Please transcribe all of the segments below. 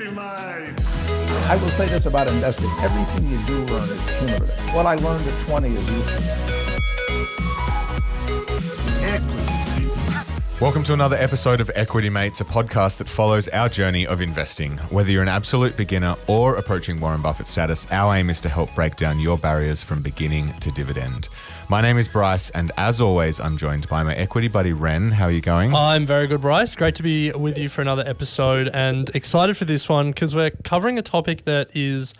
I will say this about investing. Everything you do learn is cumulative. What I learned at 20 is useful. Welcome to another episode of Equity Mates, a podcast that follows our journey of investing. Whether you're an absolute beginner or approaching Warren Buffett status, our aim is to help break down your barriers from beginning to dividend. My name is Bryce, and as always, I'm joined by my equity buddy, Ren. How are you going? I'm very good, Bryce. Great to be with you for another episode, and excited for this one because we're covering a topic that is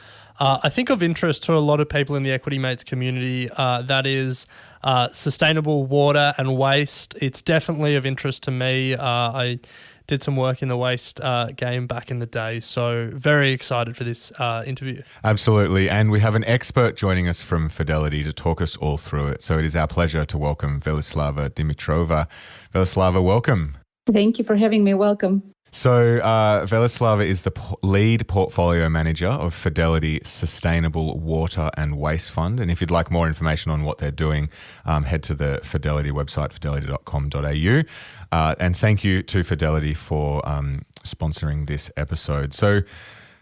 I think of interest to a lot of people in the Equity Mates community, that is sustainable water and waste. It's definitely of interest to me. I did some work in the waste game back in the day, so very excited for this interview. Absolutely, and we have an expert joining us from Fidelity to talk us all through it. So it is our pleasure to welcome Velislava Dimitrova. Velislava, welcome. Thank you for having me. Welcome. So Velislava is the lead portfolio manager of Fidelity Sustainable Water and Waste Fund. And if you'd like more information on what they're doing, head to the Fidelity website, fidelity.com.au. And thank you to Fidelity for sponsoring this episode. So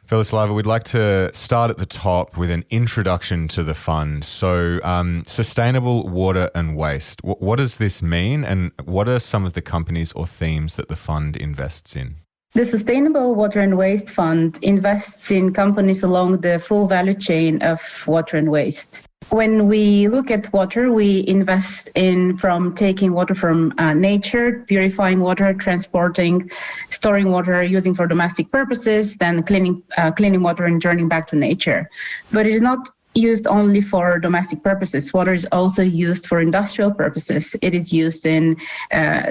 Velislava, we'd like to start at the top with an introduction to the fund. So sustainable water and waste, what does this mean, and what are some of the companies or themes that the fund invests in? The Sustainable Water and Waste Fund invests in companies along the full value chain of water and waste. When we look at water, we invest in from taking water from nature, purifying water, transporting, storing water, using for domestic purposes, then cleaning water and returning back to nature. But it is not used only for domestic purposes. Water is also used for industrial purposes. It is used in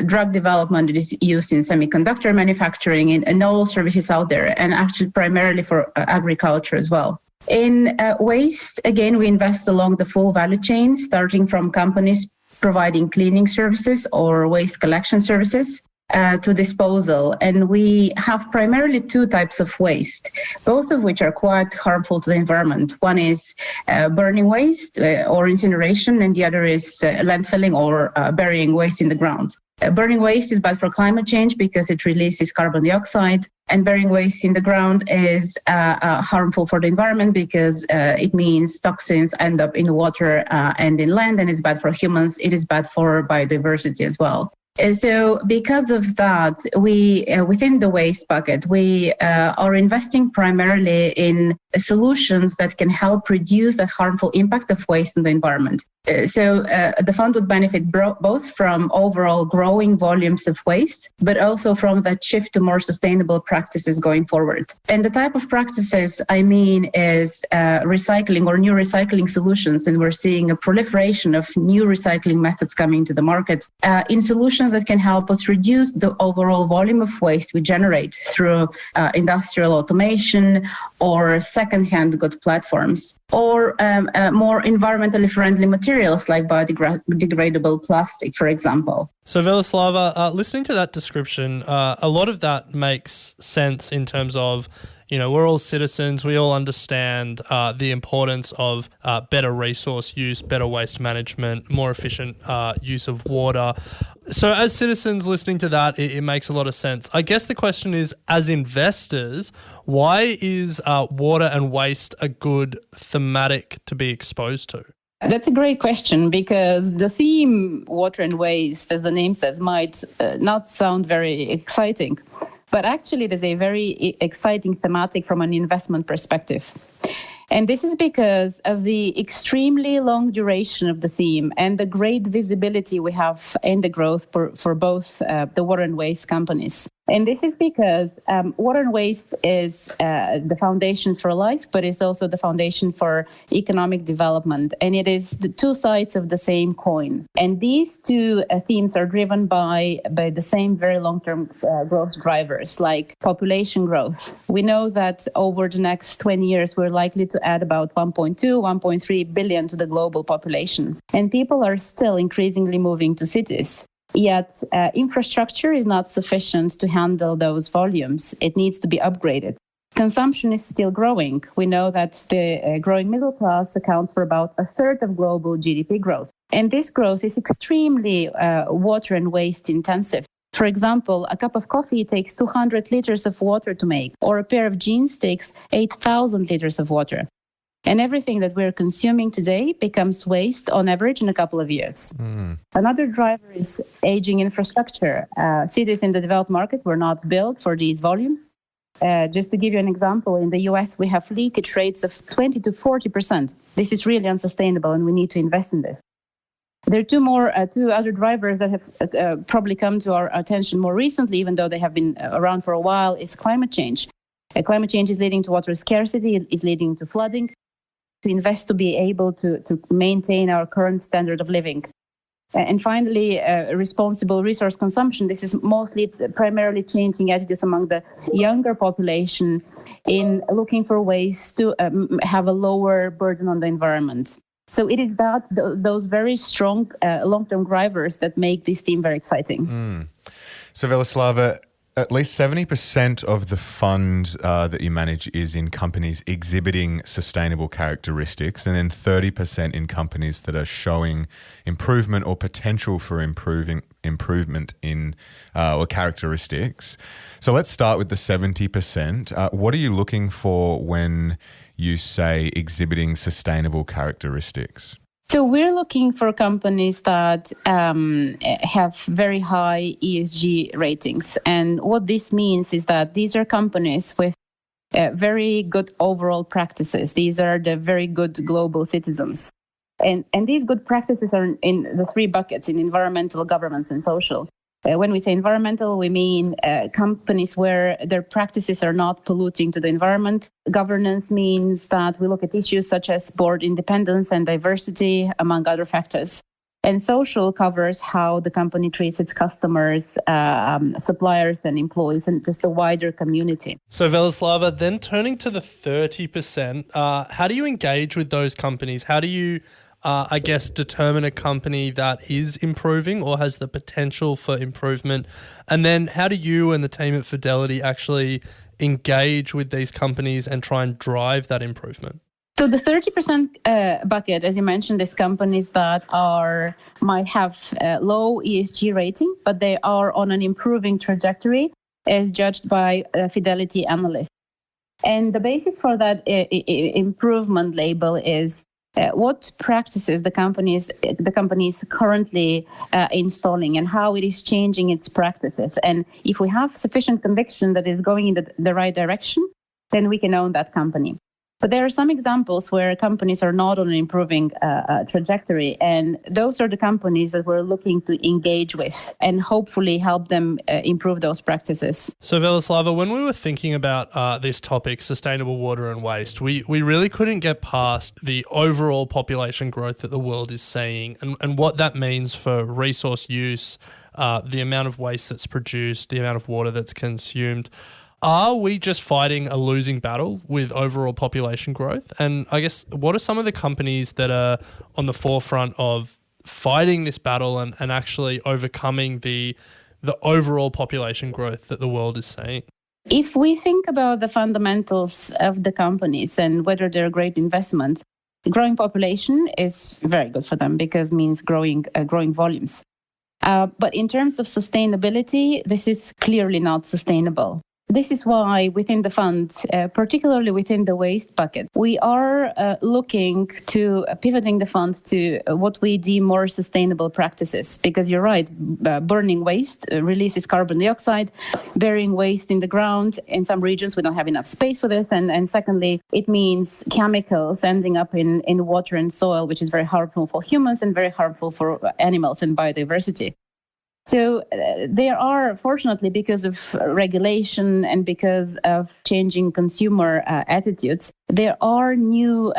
drug development. It is used in semiconductor manufacturing and all services out there, and actually primarily for agriculture as well. In waste, again, we invest along the full value chain, starting from companies providing cleaning services or waste collection services to disposal. And we have primarily two types of waste, both of which are quite harmful to the environment. One is burning waste or incineration, and the other is landfilling or burying waste in the ground. Burning waste is bad for climate change because it releases carbon dioxide, and burying waste in the ground is harmful for the environment because it means toxins end up in the water and in land, and it's bad for humans. It is bad for biodiversity as well. So because of that, we within the waste bucket, we are investing primarily in solutions that can help reduce the harmful impact of waste on the environment. So the fund would benefit both from overall growing volumes of waste, but also from that shift to more sustainable practices going forward. And the type of practices I mean is recycling or new recycling solutions. And we're seeing a proliferation of new recycling methods coming to the market in solutions that can help us reduce the overall volume of waste we generate through industrial automation or second-hand good platforms, or more environmentally friendly materials like biodegradable plastic, for example. So Velislava, listening to that description, a lot of that makes sense in terms of, we're all citizens. We all understand the importance of better resource use, better waste management, more efficient use of water. So as citizens listening to that, it makes a lot of sense. I guess the question is, as investors, why is water and waste a good thematic to be exposed to? That's a great question, because the theme water and waste, as the name says, might not sound very exciting. But actually, it is a very exciting thematic from an investment perspective. And this is because of the extremely long duration of the theme and the great visibility we have in the growth for both the water and waste companies. And this is because water and waste is the foundation for life, but it's also the foundation for economic development. And it is the two sides of the same coin. And these two themes are driven by the same very long-term growth drivers, like population growth. We know that over the next 20 years, we're likely to add about 1.2, 1.3 billion to the global population. And people are still increasingly moving to cities. Yet infrastructure is not sufficient to handle those volumes. It needs to be upgraded. Consumption is still growing. We know that the growing middle class accounts for about a third of global GDP growth. And this growth is extremely water and waste intensive. For example, a cup of coffee takes 200 liters of water to make, or a pair of jeans takes 8,000 liters of water. And everything that we're consuming today becomes waste on average in a couple of years. Another driver is aging infrastructure. Cities in the developed markets were not built for these volumes. Just to give you an example, in the US, we have leakage rates of 20 to 40%. This is really unsustainable, and we need to invest in this. There are two other drivers that have probably come to our attention more recently, even though they have been around for a while, is climate change. Climate change is leading to water scarcity, it is leading to flooding. To invest to be able to maintain our current standard of living. And finally, responsible resource consumption. This is primarily changing attitudes among the younger population in looking for ways to have a lower burden on the environment. So it is those very strong long-term drivers that make this theme very exciting. So Velislava, at least 70% of the fund that you manage is in companies exhibiting sustainable characteristics, and then 30% in companies that are showing improvement or potential for improvement in or characteristics. So let's start with the 70%. What are you looking for when you say exhibiting sustainable characteristics? So we're looking for companies that have very high ESG ratings. And what this means is that these are companies with very good overall practices. These are the very good global citizens. And these good practices are in the three buckets: in environmental, governance, and social. When we say environmental, we mean companies where their practices are not polluting to the environment. Governance means that we look at issues such as board independence and diversity, among other factors. And social covers how the company treats its customers, suppliers, and employees, and just the wider community. So Velislava, then turning to the 30%, how do you engage with those companies? How do you determine a company that is improving or has the potential for improvement? And then how do you and the team at Fidelity actually engage with these companies and try and drive that improvement? So the 30% bucket, as you mentioned, is companies that might have low ESG rating, but they are on an improving trajectory as judged by Fidelity analysts. And the basis for that improvement label is what practices the company is currently installing and how it is changing its practices. And if we have sufficient conviction that it's going in the right direction, then we can own that company. But there are some examples where companies are not on an improving trajectory, and those are the companies that we're looking to engage with and hopefully help them improve those practices. So Velislava, when we were thinking about this topic, sustainable water and waste, we really couldn't get past the overall population growth that the world is seeing and what that means for resource use, the amount of waste that's produced, the amount of water that's consumed. Are we just fighting a losing battle with overall population growth? And I guess, what are some of the companies that are on the forefront of fighting this battle and actually overcoming the overall population growth that the world is seeing? If we think about the fundamentals of the companies and whether they're great investments, growing population is very good for them because it means growing volumes. But in terms of sustainability, this is clearly not sustainable. This is why within the fund, particularly within the waste bucket, we are looking to pivoting the fund to what we deem more sustainable practices. Because you're right, burning waste releases carbon dioxide, burying waste in the ground. In some regions, we don't have enough space for this. And secondly, it means chemicals ending up in water and soil, which is very harmful for humans and very harmful for animals and biodiversity. So there are, fortunately, because of regulation and because of changing consumer attitudes, there are new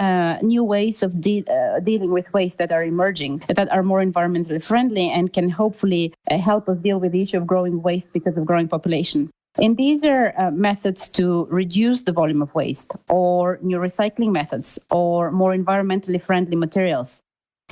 ways of dealing with waste that are emerging, that are more environmentally friendly and can hopefully help us deal with the issue of growing waste because of growing population. And these are methods to reduce the volume of waste, or new recycling methods, or more environmentally friendly materials.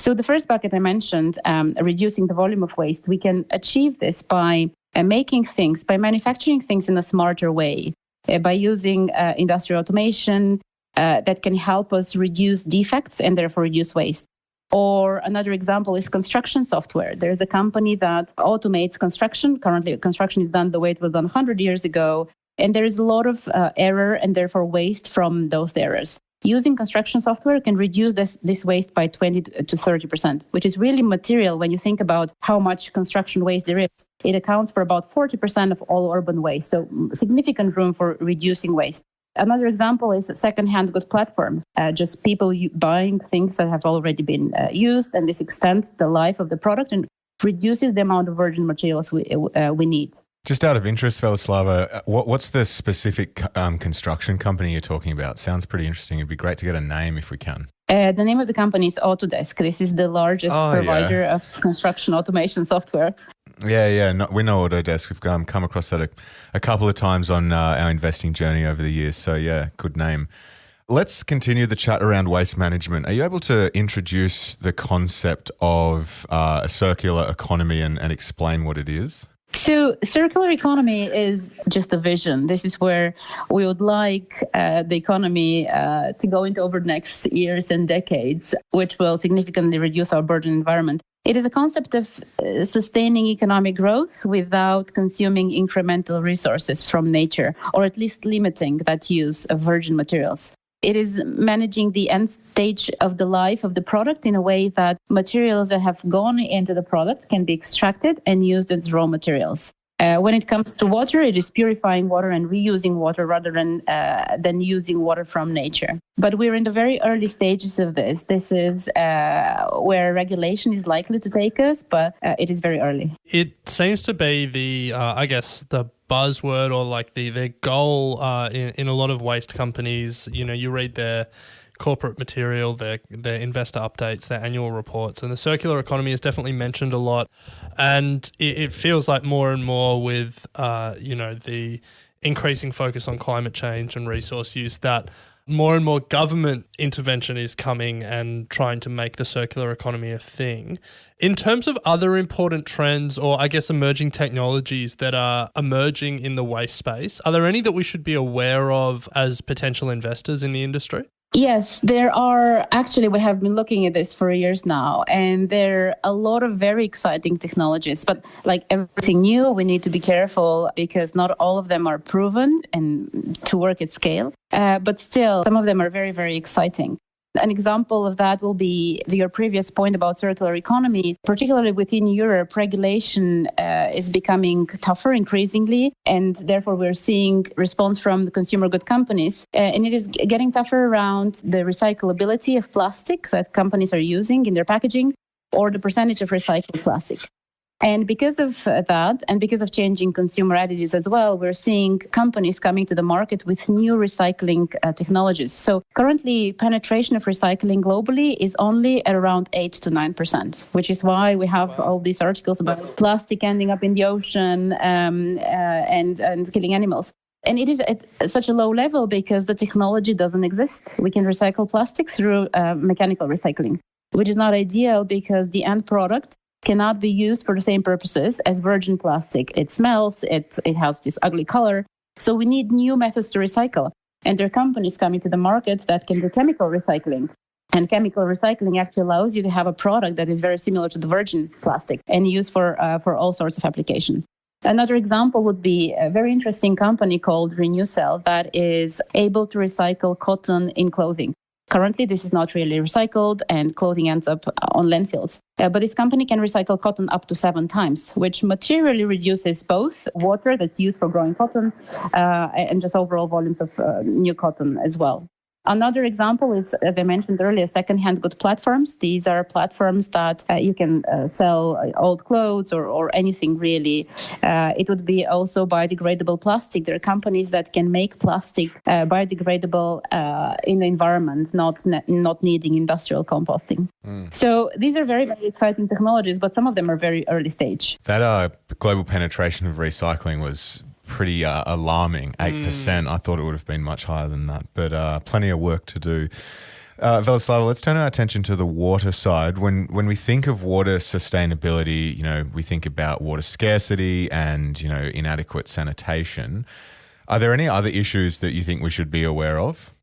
So the first bucket I mentioned, reducing the volume of waste, we can achieve this by manufacturing things in a smarter way, by using industrial automation that can help us reduce defects and therefore reduce waste. Or another example is construction software. There's a company that automates construction. Currently, construction is done the way it was done 100 years ago. And there is a lot of error and therefore waste from those errors. Using construction software can reduce this waste by 20 to 30%, which is really material when you think about how much construction waste there is. It accounts for about 40% of all urban waste, so significant room for reducing waste. Another example is second-hand good platforms, just people buying things that have already been used, and this extends the life of the product and reduces the amount of virgin materials we need. Just out of interest, Velislava, what's the specific construction company you're talking about? Sounds pretty interesting. It'd be great to get a name if we can. The name of the company is Autodesk. This is the largest provider of construction automation software. Yeah. We know Autodesk. We've come across that a couple of times on our investing journey over the years. So, yeah, good name. Let's continue the chat around waste management. Are you able to introduce the concept of a circular economy and explain what it is? So circular economy is just a vision. This is where we would like the economy to go into over the next years and decades, which will significantly reduce our burden environment. It is a concept of sustaining economic growth without consuming incremental resources from nature, or at least limiting that use of virgin materials. It is managing the end stage of the life of the product in a way that materials that have gone into the product can be extracted and used as raw materials. When it comes to water, it is purifying water and reusing water rather than using water from nature. But we're in the very early stages of this. This is where regulation is likely to take us, but it is very early. It seems to be the buzzword or like their goal in a lot of waste companies. You know, you read their corporate material, their investor updates, their annual reports, and the circular economy is definitely mentioned a lot. And it feels like more and more with the increasing focus on climate change and resource use that more and more government intervention is coming and trying to make the circular economy a thing. In terms of other important trends or I guess emerging technologies that are emerging in the waste space, are there any that we should be aware of as potential investors in the industry? Yes, there are. Actually, we have been looking at this for years now, and there are a lot of very exciting technologies. But like everything new, we need to be careful because not all of them are proven and to work at scale. But still, some of them are very, very exciting. An example of that will be your previous point about circular economy. Particularly within Europe, regulation is becoming tougher increasingly, and therefore we're seeing response from the consumer good companies. And it is getting tougher around the recyclability of plastic that companies are using in their packaging or the percentage of recycled plastic. And because of that, and because of changing consumer attitudes as well, we're seeing companies coming to the market with new recycling technologies. So currently, penetration of recycling globally is only at around 8 to 9%, which is why we have all these articles about plastic ending up in the ocean and killing animals. And it is at such a low level because the technology doesn't exist. We can recycle plastic through mechanical recycling, which is not ideal because the end product cannot be used for the same purposes as virgin plastic. It smells, it has this ugly color. So we need new methods to recycle. And there are companies coming to the market that can do chemical recycling. And chemical recycling actually allows you to have a product that is very similar to the virgin plastic and used for all sorts of applications. Another example would be a very interesting company called RenewCell that is able to recycle cotton in clothing. Currently, this is not really recycled and clothing ends up on landfills. But this company can recycle cotton up to 7 times, which materially reduces both water that's used for growing cotton and just overall volumes of new cotton as well. Another example is, as I mentioned earlier, second-hand good platforms. These are platforms that you can sell old clothes or anything really. It would be also biodegradable plastic. There are companies that can make plastic biodegradable in the environment, not needing industrial composting. So these are very, very exciting technologies, but some of them are very early stage. That global penetration of recycling was pretty alarming, 8%. I thought it would have been much higher than that, but plenty of work to do. Velislava, let's turn our attention to the water side. When we think of water sustainability, we think about water scarcity and, inadequate sanitation. Are there any other issues that you think we should be aware of?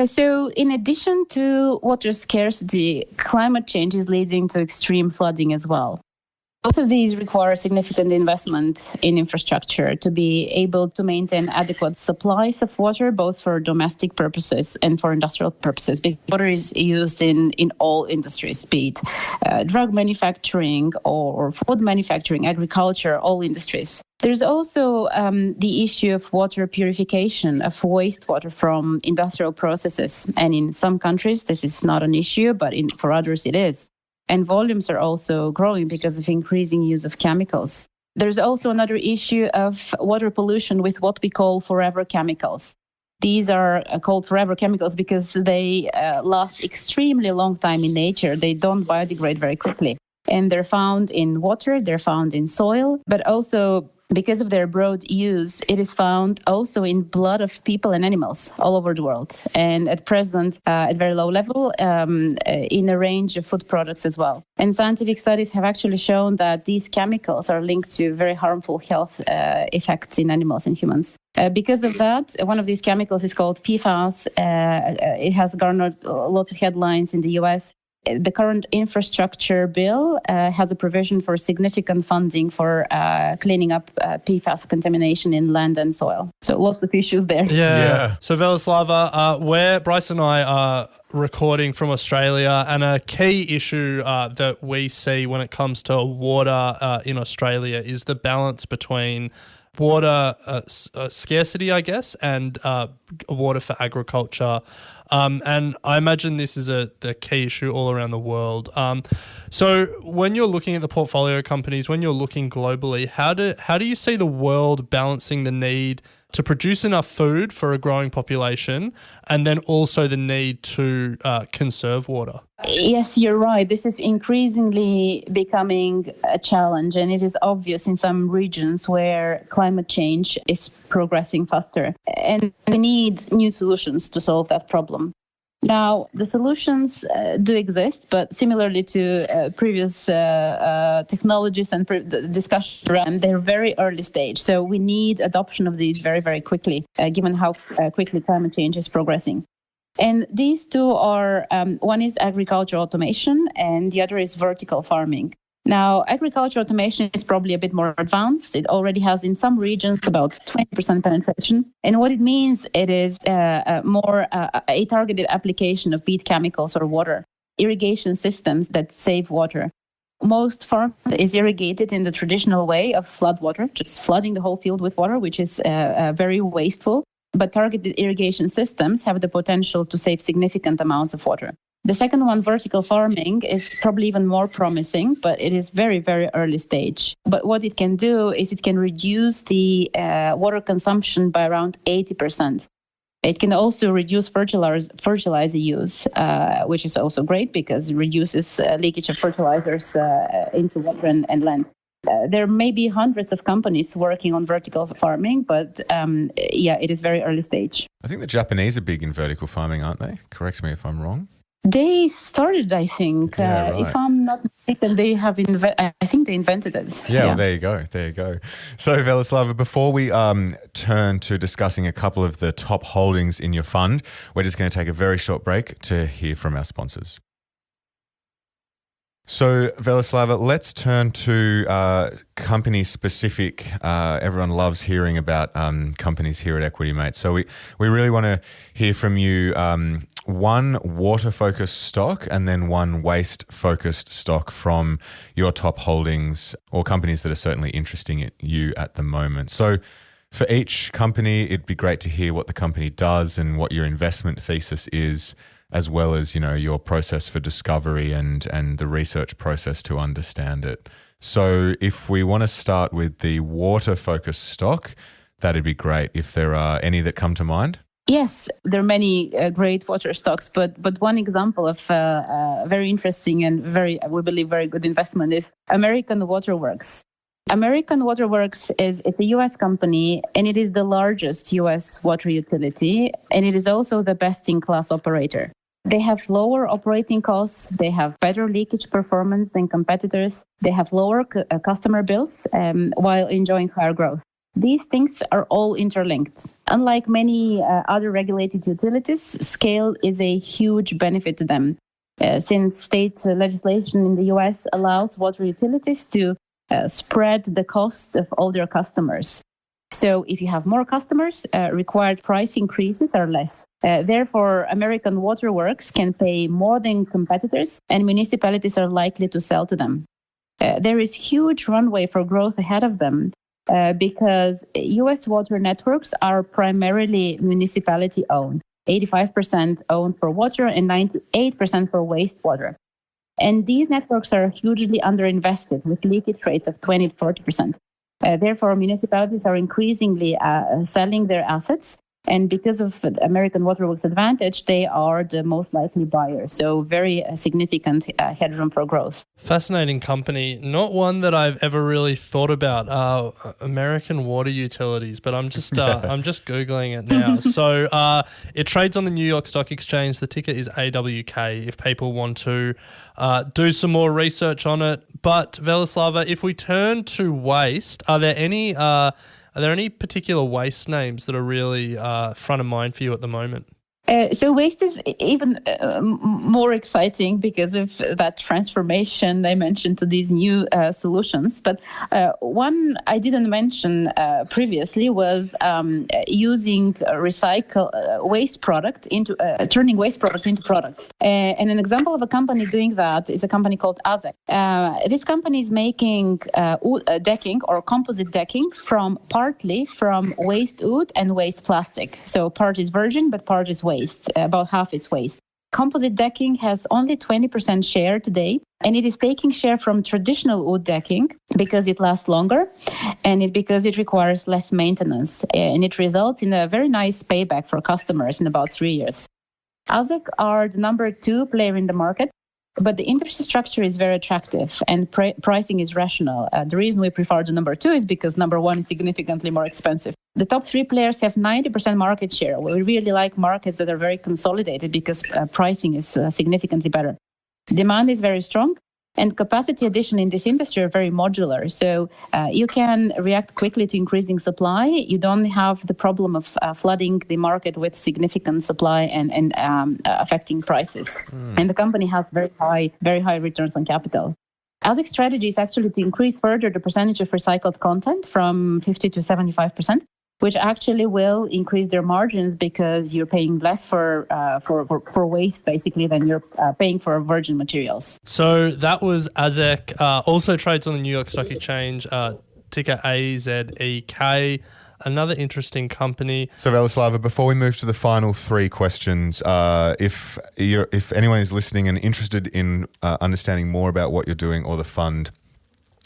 So in addition to water scarcity, climate change is leading to extreme flooding as well. Both of these require significant investment in infrastructure to be able to maintain adequate supplies of water, both for domestic purposes and for industrial purposes. Because water is used in all industries, be it drug manufacturing or food manufacturing, agriculture, all industries. There's also the issue of water purification of wastewater from industrial processes. And in some countries, this is not an issue, but for others it is. And volumes are also growing because of increasing use of chemicals. There's also another issue of water pollution with what we call forever chemicals. These are called forever chemicals because they last extremely long time in nature. They don't biodegrade very quickly. And they're found in water, they're found in soil, but also because of their broad use, it is found also in blood of people and animals all over the world. And at present, at very low level, in a range of food products as well. And scientific studies have actually shown that these chemicals are linked to very harmful health effects in animals and humans. Because of that, one of these chemicals is called PFAS. It has garnered lots of headlines in the US. The current infrastructure bill has a provision for significant funding for cleaning up PFAS contamination in land and soil. So lots of issues there. Yeah. So Velislava, where Bryce and I are recording from Australia, and a key issue that we see when it comes to water in Australia is the balance between water scarcity, I guess, and water for agriculture. And I imagine this is the key issue all around the world. So when you're looking at the portfolio companies, when you're looking globally, how do you see the world balancing the need to produce enough food for a growing population and then also the need to conserve water? Yes, you're right. This is increasingly becoming a challenge, and it is obvious in some regions where climate change is progressing faster. And we need new solutions to solve that problem. Now, the solutions do exist, but similarly to previous technologies and discussion around, they're very early stage. So we need adoption of these very, very quickly, given how quickly climate change is progressing. And these two are, one is agriculture automation and the other is vertical farming. Now, agriculture automation is probably a bit more advanced. It already has in some regions about 20% penetration. And what it means, it is more a targeted application of peat chemicals or water, irrigation systems that save water. Most farm is irrigated in the traditional way of flood water, just flooding the whole field with water, which is very wasteful. But targeted irrigation systems have the potential to save significant amounts of water. The second one, vertical farming, is probably even more promising, but it is very, very early stage. But what it can do is it can reduce the water consumption by around 80%. It can also reduce fertilizer use, which is also great because it reduces leakage of fertilizers into water and land. There may be hundreds of companies working on vertical farming, but it is very early stage. I think the Japanese are big in vertical farming, aren't they? Correct me if I'm wrong. They started, I think. Yeah, right. If I'm not mistaken, they have I think they invented it. Yeah, well, there you go. There you go. So, Velislava, before we turn to discussing a couple of the top holdings in your fund, we're just going to take a very short break to hear from our sponsors. So, Velislava, let's turn to company-specific. Everyone loves hearing about companies here at Equity Mate. So we really want to hear from you one water-focused stock and then one waste-focused stock from your top holdings or companies that are certainly interesting you at the moment. So for each company, it'd be great to hear what the company does and what your investment thesis is, as well as, your process for discovery and the research process to understand it. So if we want to start with the water-focused stock, that'd be great if there are any that come to mind. Yes, there are many great water stocks, but one example of very interesting and we believe, very good investment is American Waterworks. American Waterworks it's a U.S. company, and it is the largest U.S. water utility, and it is also the best-in-class operator. They have lower operating costs, they have better leakage performance than competitors, they have lower customer bills while enjoying higher growth. These things are all interlinked. Unlike many other regulated utilities, scale is a huge benefit to them. Since state legislation in the US allows water utilities to spread the cost of all their customers. So if you have more customers, required price increases are less. Therefore, American waterworks can pay more than competitors, and municipalities are likely to sell to them. There is huge runway for growth ahead of them because US water networks are primarily municipality owned. 85% owned for water and 98% for wastewater. And these networks are hugely underinvested with leakage rates of 20 to 40%. Therefore, municipalities are increasingly selling their assets. And because of American Waterworks' advantage, they are the most likely buyer. So very significant headroom for growth. Fascinating company. Not one that I've ever really thought about. American water utilities, but I'm just Googling it now. So it trades on the New York Stock Exchange. The ticker is AWK if people want to do some more research on it. But Velislava, if we turn to waste, are there any particular waste names that are really front of mind for you at the moment? So waste is even more exciting because of that transformation I mentioned to these new solutions. But one I didn't mention previously was using waste product into turning waste product into products. And an example of a company doing that is a company called AZEC. This company is making decking or composite decking partly from waste wood and waste plastic. So part is virgin, but part is waste. About half is waste. Composite decking has only 20% share today, and it is taking share from traditional wood decking because it lasts longer and because it requires less maintenance, and it results in a very nice payback for customers in about 3 years. AZEC are the number 2 player in the market, but the industry structure is very attractive and pricing is rational. The reason we prefer the number 2 is because number 1 is significantly more expensive. The top 3 players have 90% market share. We really like markets that are very consolidated because pricing is significantly better. Demand is very strong, and capacity addition in this industry are very modular. So you can react quickly to increasing supply. You don't have the problem of flooding the market with significant supply and affecting prices. And the company has very high returns on capital. AZEC's strategy is actually to increase further the percentage of recycled content from 50 to 75%, which actually will increase their margins because you're paying less for waste, basically, than you're paying for virgin materials. So that was AZEC, also trades on the New York Stock Exchange, ticker AZEK. Another interesting company. So Velislava, before we move to the final 3 questions, if anyone is listening and interested in understanding more about what you're doing or the fund,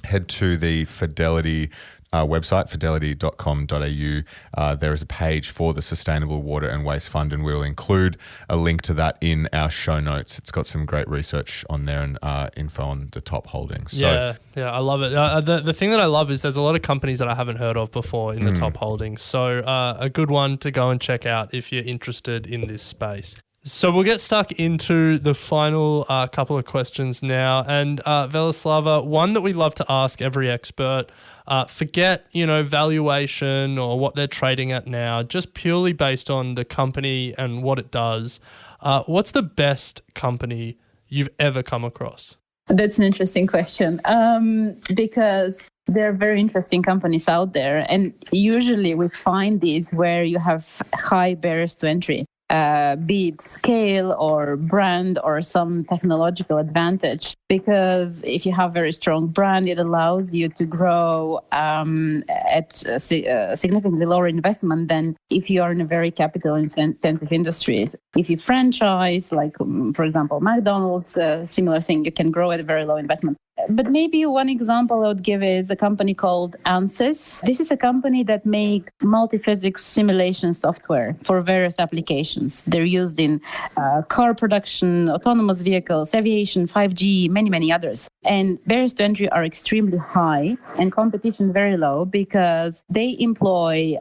head to the Fidelity website, fidelity.com.au. There is a page for the Sustainable Water and Waste Fund, and we'll include a link to that in our show notes. It's got some great research on there and info on the top holdings. Yeah, I love it. The thing that I love is there's a lot of companies that I haven't heard of before in the top holdings. So a good one to go and check out if you're interested in this space. So we'll get stuck into the final couple of questions now. And Velislava, one that we love to ask every expert, forget, valuation or what they're trading at now, just purely based on the company and what it does. What's the best company you've ever come across? That's an interesting question because there are very interesting companies out there. And usually we find these where you have high barriers to entry. Be it scale or brand or some technological advantage. Because if you have very strong brand, it allows you to grow at significantly lower investment than if you are in a very capital-intensive industry. If you franchise, like, for example, McDonald's, similar thing, you can grow at a very low investment. But maybe one example I would give is a company called ANSYS. This is a company that makes multi-physics simulation software for various applications. They're used in car production, autonomous vehicles, aviation, 5G, many others. And barriers to entry are extremely high and competition very low because they employ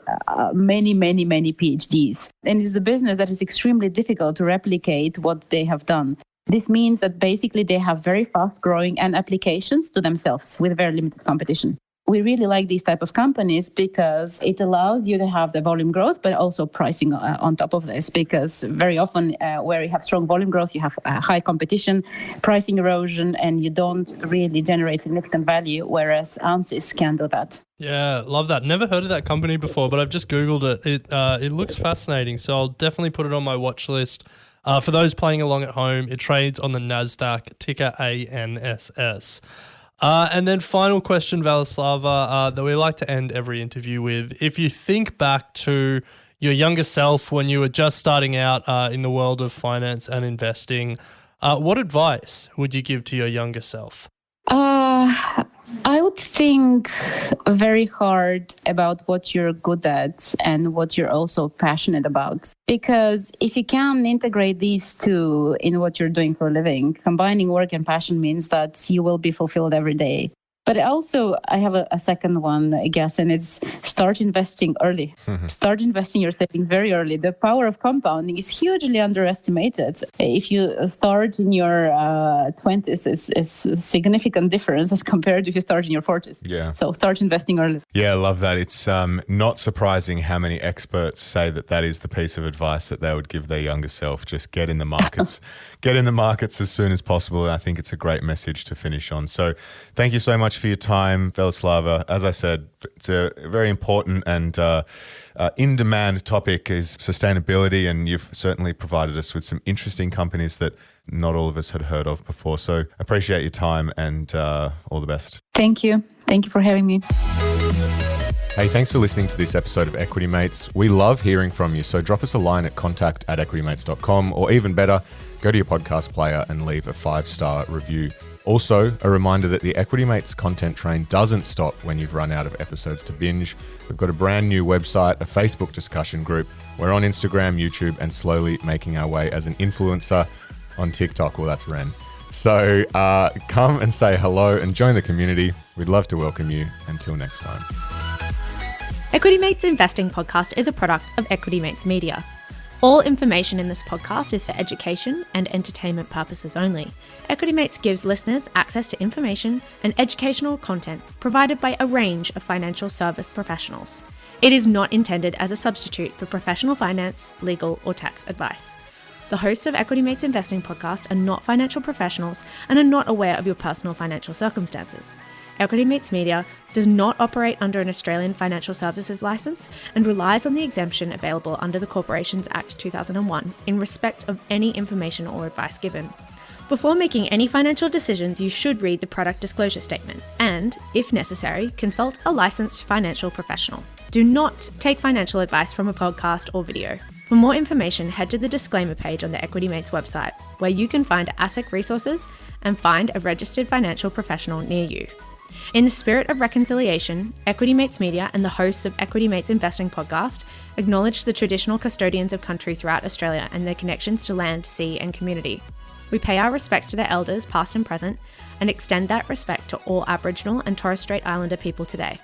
many PhDs. And it's a business that is extremely difficult to replicate what they have done. This means that basically they have very fast growing and applications to themselves with very limited competition. We really like these type of companies because it allows you to have the volume growth, but also pricing on top of this. Because very often where you have strong volume growth, you have high competition, pricing erosion, and you don't really generate significant value, whereas ANSYS can do that. Yeah, love that. Never heard of that company before, but I've just Googled it. It looks fascinating, so I'll definitely put it on my watch list. For those playing along at home, it trades on the NASDAQ, ticker ANSS. And then final question, Velislava, that we like to end every interview with. If you think back to your younger self when you were just starting out in the world of finance and investing, what advice would you give to your younger self? I would think very hard about what you're good at and what you're also passionate about. Because if you can integrate these two in what you're doing for a living, combining work and passion means that you will be fulfilled every day. But also, I have a second one, I guess, and it's start investing early. Start investing your savings very early. The power of compounding is hugely underestimated. If you start in your 20s, it's a significant difference as compared to if you start in your 40s. Yeah. So start investing early. Yeah, I love that. It's not surprising how many experts say that is the piece of advice that they would give their younger self. Just get in the markets. Get in the markets as soon as possible. And I think it's a great message to finish on. So thank you so much for your time, Velislava. As I said, it's a very important and in-demand topic is sustainability, and you've certainly provided us with some interesting companies that not all of us had heard of before. So appreciate your time and all the best. Thank you. Thank you for having me. Hey, thanks for listening to this episode of Equity Mates. We love hearing from you, so drop us a line at contact@equitymates.com, or even better, go to your podcast player and leave a 5-star review. Also, a reminder that the Equity Mates content train doesn't stop when you've run out of episodes to binge. We've got a brand new website, a Facebook discussion group. We're on Instagram, YouTube, and slowly making our way as an influencer on TikTok. Well, that's Ren. So come and say hello and join the community. We'd love to welcome you. Until next time. Equity Mates Investing Podcast is a product of Equity Mates Media. All information in this podcast is for education and entertainment purposes only. Equity Mates gives listeners access to information and educational content provided by a range of financial service professionals. It is not intended as a substitute for professional finance, legal, or tax advice. The hosts of Equity Mates Investing Podcast are not financial professionals and are not aware of your personal financial circumstances. Equity Mates Media does not operate under an Australian Financial Services Licence and relies on the exemption available under the Corporations Act 2001 in respect of any information or advice given. Before making any financial decisions, you should read the product disclosure statement and, if necessary, consult a licensed financial professional. Do not take financial advice from a podcast or video. For more information, head to the disclaimer page on the Equity Mates website, where you can find ASIC resources and find a registered financial professional near you. In the spirit of reconciliation, Equity Mates Media and the hosts of Equity Mates Investing Podcast acknowledge the traditional custodians of country throughout Australia and their connections to land, sea and community. We pay our respects to their elders, past and present, and extend that respect to all Aboriginal and Torres Strait Islander people today.